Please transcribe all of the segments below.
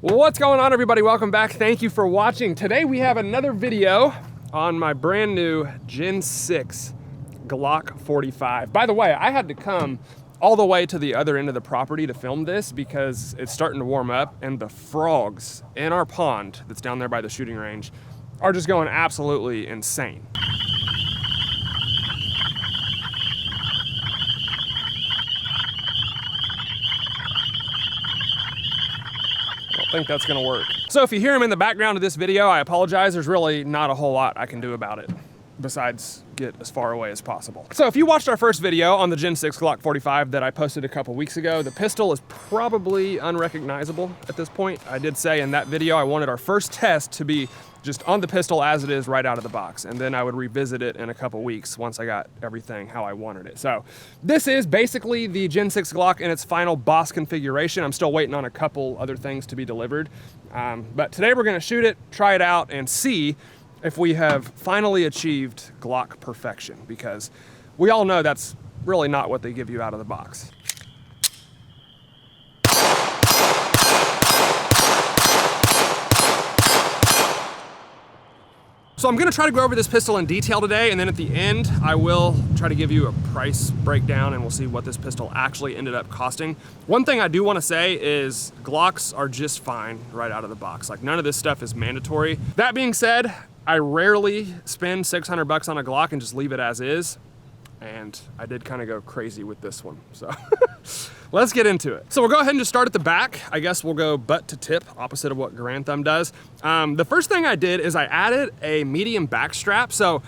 What's going on, everybody? Welcome back. Thank you for watching. Today we have another video on my brand new Gen 6 Glock 45. By the way, I had to come all the way to the other end of the property to film this because it's starting to warm up and the frogs in our pond that's down there by the shooting range are just going absolutely insane. I think that's gonna work. So if you hear him in the background of this video, I apologize. There's really not a whole lot I can do about it besides get as far away as possible. So if you watched our first video on the Gen 6 Glock 45 that I posted a couple weeks ago, the pistol is probably unrecognizable at this point. I did say in that video I wanted our first test to be just on the pistol as it is right out of the box, and then I would revisit it in a couple weeks once I got everything how I wanted it. So this is basically the Gen 6 Glock in its final boss configuration. I'm still waiting on a couple other things to be delivered. But today we're gonna shoot it, try it out, and see if we have finally achieved Glock perfection, because we all know that's really not what they give you out of the box. So I'm gonna try to go over this pistol in detail today, and then at the end, I will try to give you a price breakdown and we'll see what this pistol actually ended up costing. One thing I do wanna say is Glocks are just fine right out of the box. Like, none of this stuff is mandatory. That being said, I rarely spend 600 bucks on a Glock and just leave it as is. And I did kind of go crazy with this one, so let's get into it. So we'll go ahead and just start at the back. I guess we'll go butt to tip, opposite of what Grand Thumb does. The first thing I did is I added a medium back strap. So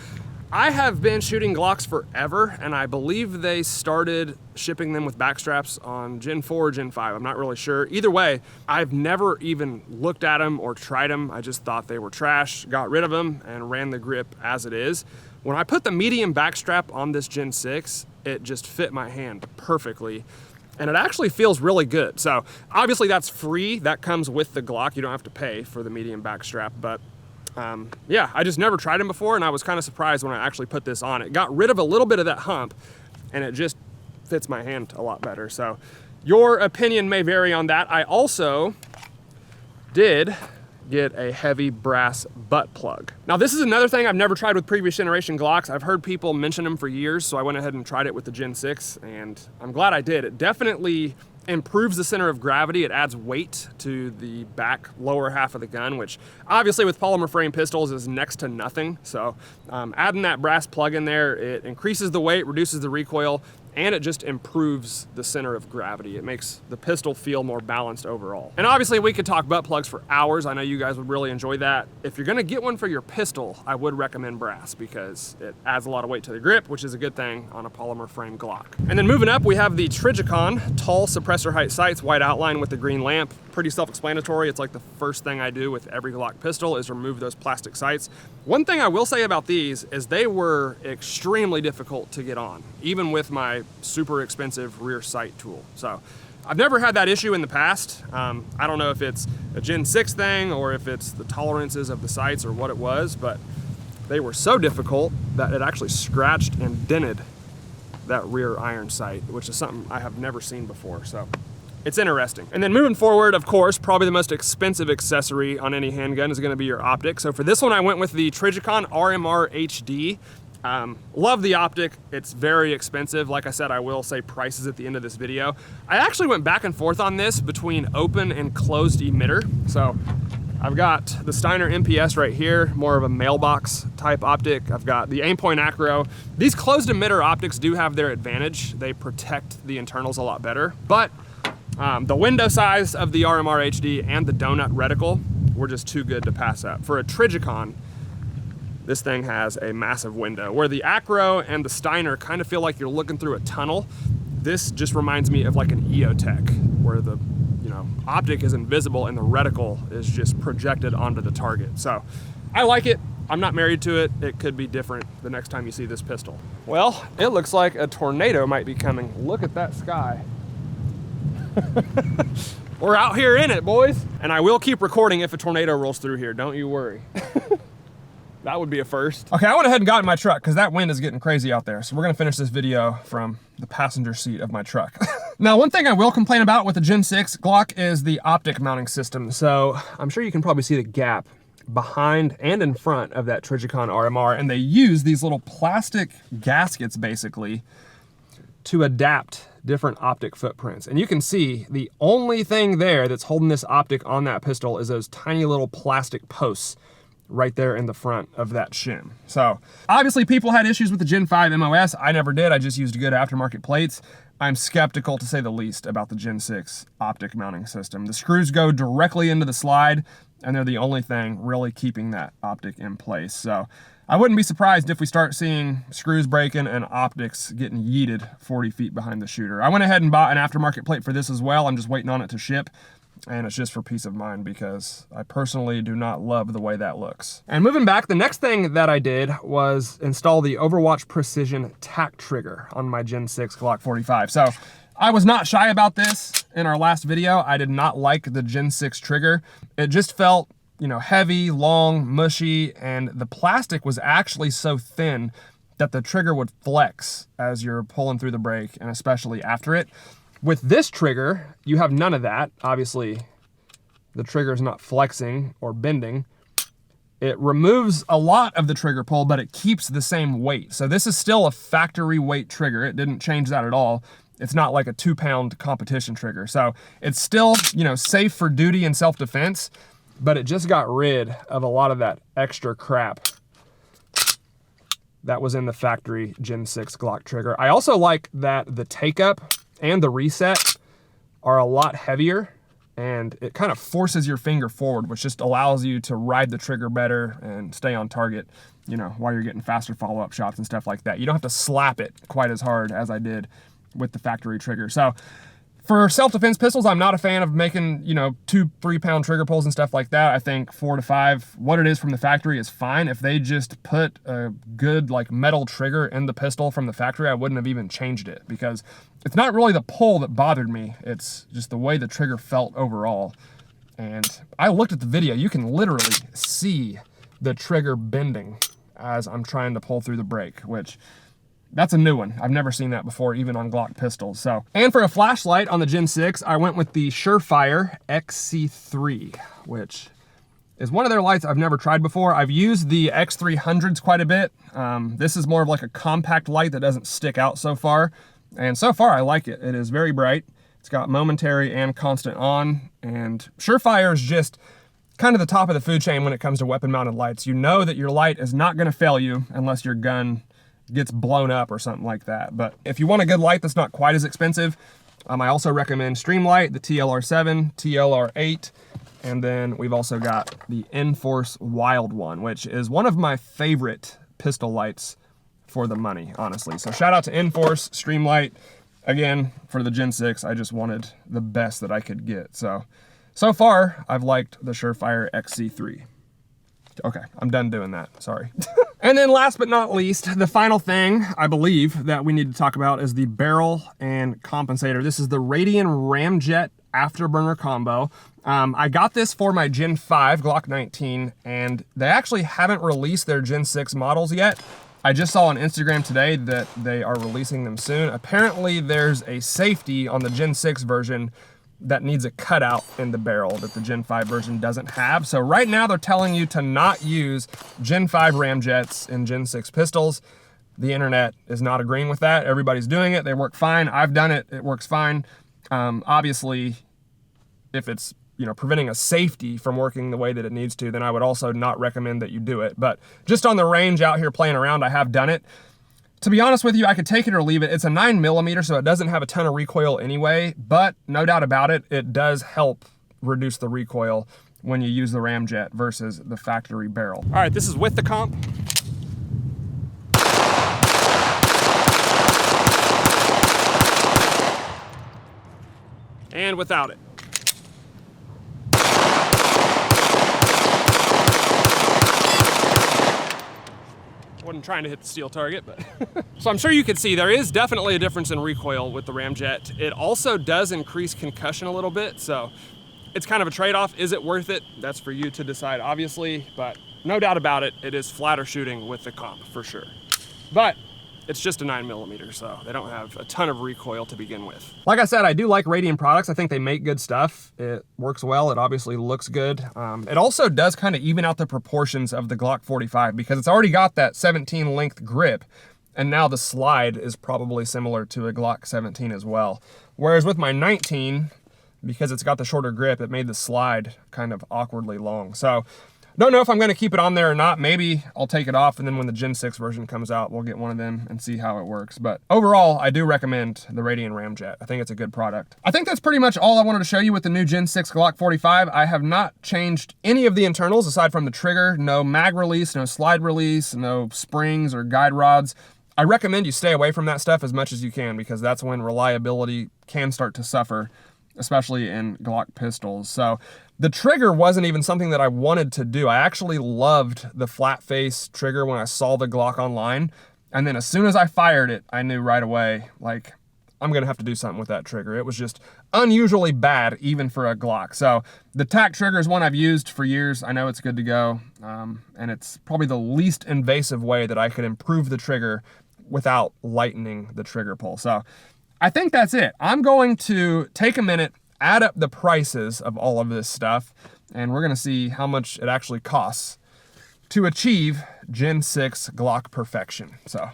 I have been shooting Glocks forever, and I believe they started shipping them with back straps on Gen 4 or Gen 5. I'm not really sure. Either way, I've never even looked at them or tried them. I just thought they were trash, got rid of them, and ran the grip as it is. When I put the medium back strap on this Gen 6, it just fit my hand perfectly, and it actually feels really good. So obviously that's free. That comes with the Glock. You don't have to pay for the medium back strap, but yeah, I just never tried them before, and I was kind of surprised when I actually put this on. It got rid of a little bit of that hump, and it just fits my hand a lot better. So your opinion may vary on that. I also did get a heavy brass butt plug. Now this is another thing I've never tried with previous generation Glocks. I've heard people mention them for years, so I went ahead and tried it with the Gen 6, and I'm glad I did. It definitely improves the center of gravity. It adds weight to the back lower half of the gun, which obviously with polymer frame pistols is next to nothing. So adding that brass plug in there, it increases the weight, reduces the recoil, and it just improves the center of gravity. It makes the pistol feel more balanced overall. And obviously we could talk butt plugs for hours. I know you guys would really enjoy that. If you're gonna get one for your pistol, I would recommend brass because it adds a lot of weight to the grip, which is a good thing on a polymer frame Glock. And then moving up, we have the Trigicon tall suppressor height sights, white outline with the green lamp. Pretty self-explanatory. It's like the first thing I do with every Glock pistol is remove those plastic sights. One thing I will say about these is they were extremely difficult to get on, even with my super expensive rear sight tool. So I've never had that issue in the past. I don't know if it's a Gen 6 thing or if it's the tolerances of the sights or what it was, but they were so difficult that it actually scratched and dented that rear iron sight, which is something I have never seen before. So it's interesting. And then moving forward, of course, probably the most expensive accessory on any handgun is gonna be your optic. So for this one, I went with the Trigicon RMR HD. Love the optic. It's very expensive. Like I said, I will say prices at the end of this video. I actually went back and forth on this between open and closed emitter. So I've got the Steiner MPS right here, more of a mailbox type optic. I've got the Aimpoint Acro. These closed emitter optics do have their advantage. They protect the internals a lot better, but the window size of the RMR HD and the donut reticle were just too good to pass up. For a Trigicon, this thing has a massive window. Where the Acro and the Steiner kind of feel like you're looking through a tunnel, this just reminds me of like an EOTech, where the optic is invisible and the reticle is just projected onto the target. So I like it. I'm not married to it. It could be different the next time you see this pistol. Well, it looks like a tornado might be coming. Look at that sky. We're out here in it, boys. And I will keep recording if a tornado rolls through here. Don't you worry. That would be a first. Okay, I went ahead and got in my truck because that wind is getting crazy out there. So we're gonna finish this video from the passenger seat of my truck. Now, one thing I will complain about with the Gen 6 Glock is the optic mounting system. So I'm sure you can probably see the gap behind and in front of that Trijicon RMR, and they use these little plastic gaskets basically to adapt different optic footprints. And you can see the only thing there that's holding this optic on that pistol is those tiny little plastic posts right there in the front of that shim. So obviously people had issues with the Gen 5 MOS. I never did. I just used good aftermarket plates. I'm skeptical, to say the least, about the Gen 6 optic mounting system. The screws go directly into the slide, and they're the only thing really keeping that optic in place. So I wouldn't be surprised if we start seeing screws breaking and optics getting yeeted 40 feet behind the shooter. I went ahead and bought an aftermarket plate for this as well. I'm just waiting on it to ship. And it's just for peace of mind because I personally do not love the way that looks. And moving back, the next thing that I did was install the Overwatch Precision tack trigger on my Gen 6 Glock 45. So I was not shy about this in our last video. I did not like the Gen 6 trigger. It just felt, you know, heavy, long, mushy, and the plastic was actually so thin that the trigger would flex as you're pulling through the brake, and especially after it. With this trigger, you have none of that. Obviously, the trigger is not flexing or bending. It removes a lot of the trigger pull, but it keeps the same weight. So this is still a factory weight trigger. It didn't change that at all. It's not like a 2-pound competition trigger. So it's still, you know, safe for duty and self-defense, but it just got rid of a lot of that extra crap that was in the factory Gen 6 Glock trigger. I also like that the take-up and the reset are a lot heavier, and it kind of forces your finger forward, which just allows you to ride the trigger better and stay on target, you know, while you're getting faster follow-up shots and stuff like that. You don't have to slap it quite as hard as I did with the factory trigger. So for self-defense pistols, I'm not a fan of making, you know, 2-3 pound trigger pulls and stuff like that. I think 4 to 5, what it is from the factory is fine. If they just put a good like metal trigger in the pistol from the factory, I wouldn't have even changed it, because it's not really the pull that bothered me. It's just the way the trigger felt overall. And I looked at the video, you can literally see the trigger bending as I'm trying to pull through the brake, which that's a new one. I've never seen that before, even on Glock pistols. So, and for a flashlight on the Gen 6, I went with the Surefire XC3, which is one of their lights I've never tried before. I've used the X300s quite a bit. This is more of like a compact light that doesn't stick out so far. And so far, I like it. It is very bright. It's got momentary and constant on. And Surefire is just kind of the top of the food chain when it comes to weapon-mounted lights. You know that your light is not going to fail you unless your gun gets blown up or something like that. But if you want a good light that's not quite as expensive, I also recommend Streamlight, the TLR7, TLR8, and then we've also got the Enforce Wild one, which is one of my favorite pistol lights for the money, honestly. So shout out to Enforce, Streamlight. Again, for the Gen 6, I just wanted the best that I could get. So far, I've liked the Surefire XC3. Okay, I'm done doing that, sorry. And then last but not least, the final thing I believe that we need to talk about is the barrel and compensator. This is the Radian Ramjet Afterburner combo. I got this for my Gen 5 Glock 19, and they actually haven't released their Gen 6 models yet. I just saw on Instagram today that they are releasing them soon. Apparently there's a safety on the Gen 6 version that needs a cutout in the barrel that the Gen 5 version doesn't have. So right now they're telling you to not use Gen 5 ramjets in Gen 6 pistols. The internet is not agreeing with that. Everybody's doing it. They work fine. I've done it. It works fine. Obviously, if it's, you know, preventing a safety from working the way that it needs to, then I would also not recommend that you do it. But just on the range out here playing around, I have done it. To be honest with you, I could take it or leave it. It's a 9mm, so it doesn't have a ton of recoil anyway, but no doubt about it, it does help reduce the recoil when you use the ramjet versus the factory barrel. All right, this is with the comp. And without it. Wasn't trying to hit the steel target, but so I'm sure you can see there is definitely a difference in recoil with the ramjet. It also does increase concussion a little bit, so it's kind of a trade-off. Is it worth it? That's for you to decide, obviously, but no doubt about it, it is flatter shooting with the comp for sure. But it's just a 9mm, so they don't have a ton of recoil to begin with. Like I said, I do like Radian products. I think they make good stuff. It works well. It obviously looks good. It also does kind of even out the proportions of the Glock 45 because it's already got that 17 length grip, and now the slide is probably similar to a Glock 17 as well. Whereas with my 19, because it's got the shorter grip, it made the slide kind of awkwardly long. So don't know if I'm going to keep it on there or not. Maybe I'll take it off, and then when the Gen 6 version comes out, we'll get one of them and see how it works. But overall, I do recommend the Radian Ramjet. I think it's a good product. I think that's pretty much all I wanted to show you with the new Gen 6 Glock 45. I have not changed any of the internals aside from the trigger. No mag release, no slide release, no springs or guide rods. I recommend you stay away from that stuff as much as you can because that's when reliability can start to suffer, especially in Glock pistols. So the trigger wasn't even something that I wanted to do. I actually loved the flat face trigger when I saw the Glock online. And then as soon as I fired it, I knew right away, like, I'm gonna have to do something with that trigger. It was just unusually bad, even for a Glock. So the tack trigger is one I've used for years. I know it's good to go. And it's probably the least invasive way that I could improve the trigger without lightening the trigger pull. So I think that's it. I'm going to take a minute, add up the prices of all of this stuff, and we're gonna see how much it actually costs to achieve Gen 6 Glock perfection. So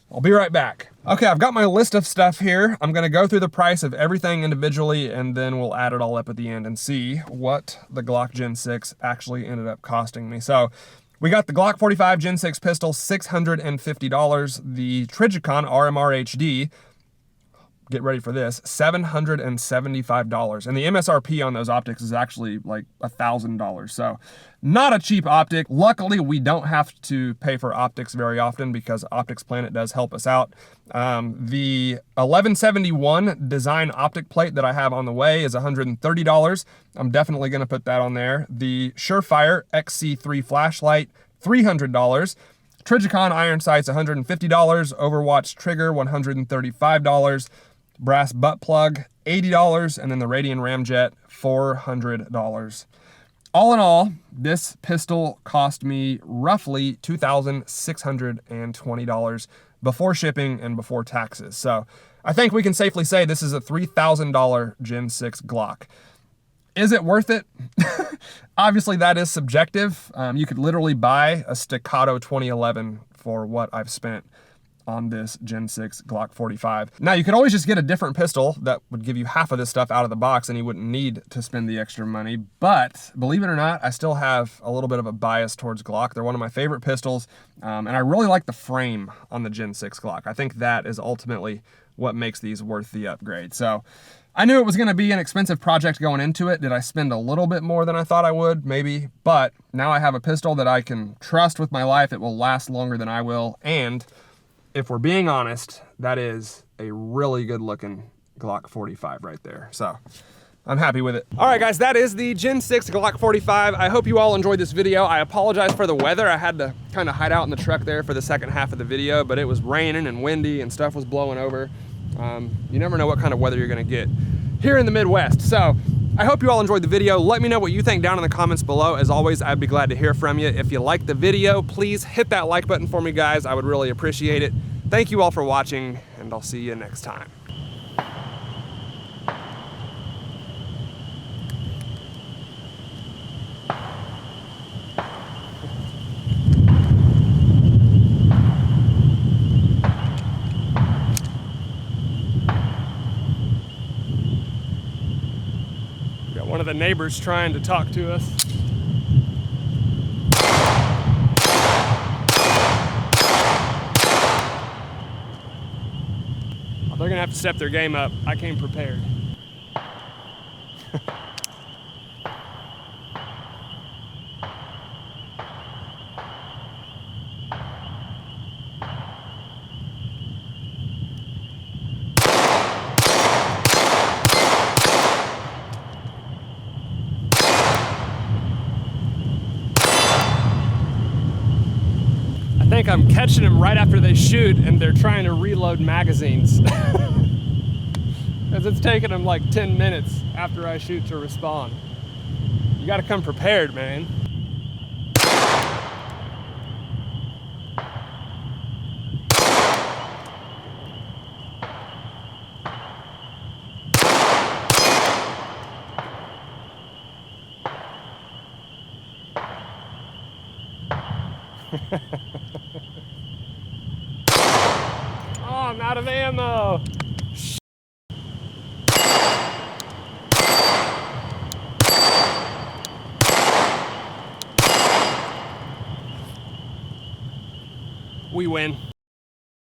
I'll be right back. Okay, I've got my list of stuff here. I'm gonna go through the price of everything individually, and then we'll add it all up at the end and see what the Glock Gen 6 actually ended up costing me. So we got the Glock 45 Gen 6 pistol, $650. The Trijicon RMR HD, get ready for this, $775. And the MSRP on those optics is actually like $1,000. So not a cheap optic. Luckily, we don't have to pay for optics very often because Optics Planet does help us out. The 1171 design optic plate that I have on the way is $130. I'm definitely gonna put that on there. The Surefire XC3 flashlight, $300. Trijicon iron sights, $150. Overwatch trigger, $135. Brass butt plug, $80, and then the Radian Ramjet, $400. All in all, this pistol cost me roughly $2,620 before shipping and before taxes. So I think we can safely say this is a $3,000 Gen 6 Glock. Is it worth it? Obviously that is subjective. You could literally buy a Staccato 2011 for what I've spent on this Gen 6 Glock 45. Now, you could always just get a different pistol that would give you half of this stuff out of the box and you wouldn't need to spend the extra money. But believe it or not, I still have a little bit of a bias towards Glock. They're one of my favorite pistols, and I really like the frame on the Gen 6 Glock. I think that is ultimately what makes these worth the upgrade. So I knew it was gonna be an expensive project going into it. Did I spend a little bit more than I thought I would? Maybe, but now I have a pistol that I can trust with my life. It will last longer than I will, and if we're being honest, that is a really good looking Glock 45 right there. So I'm happy with it. All right, guys, that is the Gen 6 Glock 45. I hope you all enjoyed this video. I apologize for the weather. I had to kind of hide out in the truck there for the second half of the video, but it was raining and windy and stuff was blowing over. You never know what kind of weather you're gonna get here in the Midwest. So I hope you all enjoyed the video. Let me know what you think down in the comments below. As always, I'd be glad to hear from you. If you liked the video, please hit that like button for me, guys. I would really appreciate it. Thank you all for watching, and I'll see you next time. One of the neighbors trying to talk to us. Oh, they're gonna have to step their game up. I came prepared. I think I'm catching them right after they shoot and they're trying to reload magazines. Because it's taking them like 10 minutes after I shoot to respawn. You gotta come prepared, man. Oh, I'm out of ammo. We win.